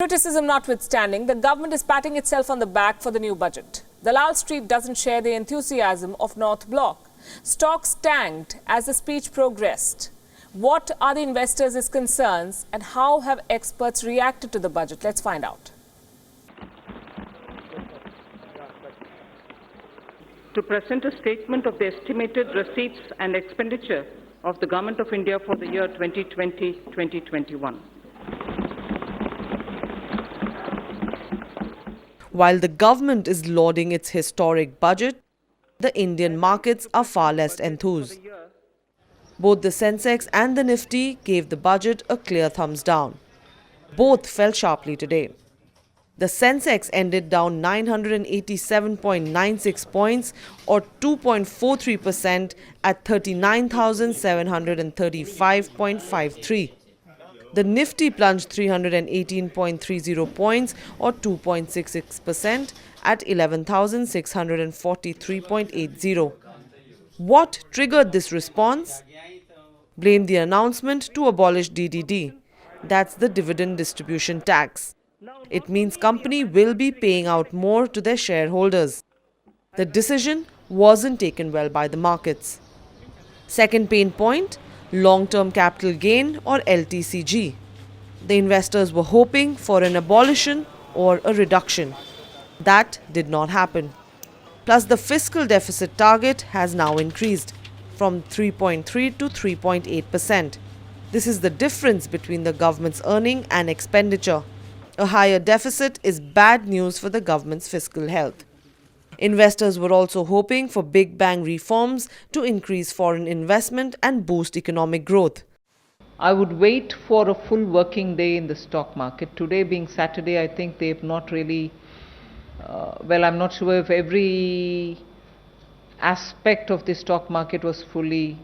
Criticism notwithstanding, the government is patting itself on the back for the new budget. Dalal Street doesn't share the enthusiasm of North Bloc. Stocks tanked as the speech progressed. What are the investors' concerns and how have experts reacted to the budget? Let's find out. To present a statement of the estimated receipts and expenditure of the Government of India for the year 2020-2021. While the government is lauding its historic budget, the Indian markets are far less enthused. Both the Sensex and the Nifty gave the budget a clear thumbs down. Both fell sharply today. The Sensex ended down 987.96 points or 2.43% at 39,735.53. The Nifty plunged 318.30 points or 2.66% at 11,643.80. What triggered this response? Blame the announcement to abolish DDD. That's the dividend distribution tax. It means company will be paying out more to their shareholders. The decision wasn't taken well by the markets. Second pain point, long-term capital gain or LTCG. The investors were hoping for an abolition or a reduction. That did not happen. Plus, the fiscal deficit target has now increased from 3.3 to 3.8%. This is the difference between the government's earning and expenditure. A higher deficit is bad news for the government's fiscal health. Investors were also hoping for big bang reforms to increase foreign investment and boost economic growth. I would wait for a full working day in the stock market. Today being Saturday, I think they have not really, I'm not sure if every aspect of the stock market was fully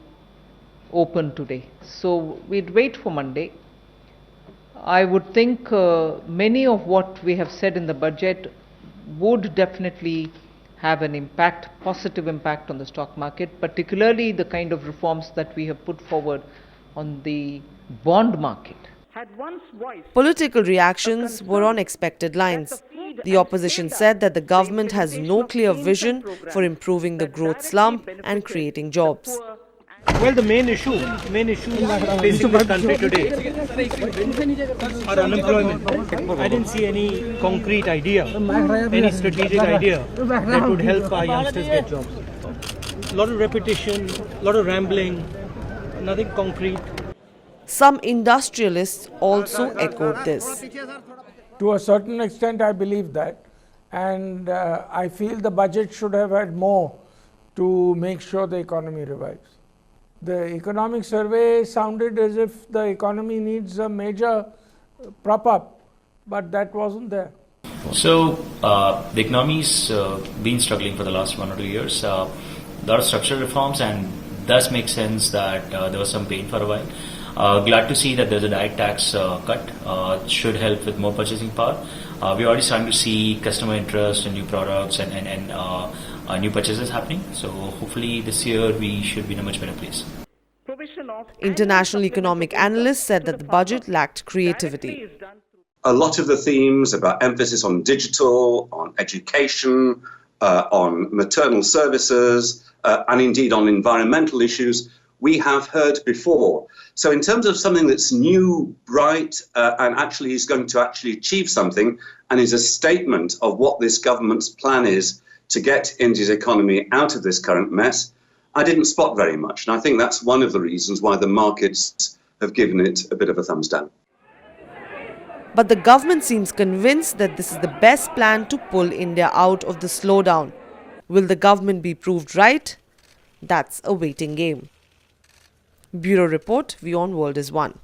open today. So we'd wait for Monday. I would think many of what we have said in the budget would definitely have an impact, positive impact on the stock market, particularly the kind of reforms that we have put forward on the bond market. Political reactions were on expected lines. The opposition said that the government has no clear vision for improving the growth slump and creating jobs. Well, the main issue facing this country today are unemployment. I didn't see any concrete idea, any strategic idea that would help our youngsters get jobs. A lot of repetition, a lot of rambling, nothing concrete. Some industrialists also echoed this. To a certain extent, I believe that. And I feel the budget should have had more to make sure the economy revives. The economic survey sounded as if the economy needs a major prop-up, but that wasn't there. So, the economy's been struggling for the last 1 or 2 years. A lot of structural reforms, and thus makes sense that there was some pain for a while. Glad to see that there's a direct tax cut. Should help with more purchasing power. We're already starting to see customer interest in new products and new purchases happening. So hopefully this year we should be in a much better place. International economic analysts said that the budget lacked creativity. A lot of the themes about emphasis on digital, on education, on maternal services, and indeed on environmental issues, we have heard before. So in terms of something that's new, bright, and actually is going to actually achieve something, and is a statement of what this government's plan is to get India's economy out of this current mess, I didn't spot very much. And I think that's one of the reasons why the markets have given it a bit of a thumbs down. But the government seems convinced that this is the best plan to pull India out of the slowdown. Will the government be proved right? That's a waiting game. Bureau Report, WION World is One.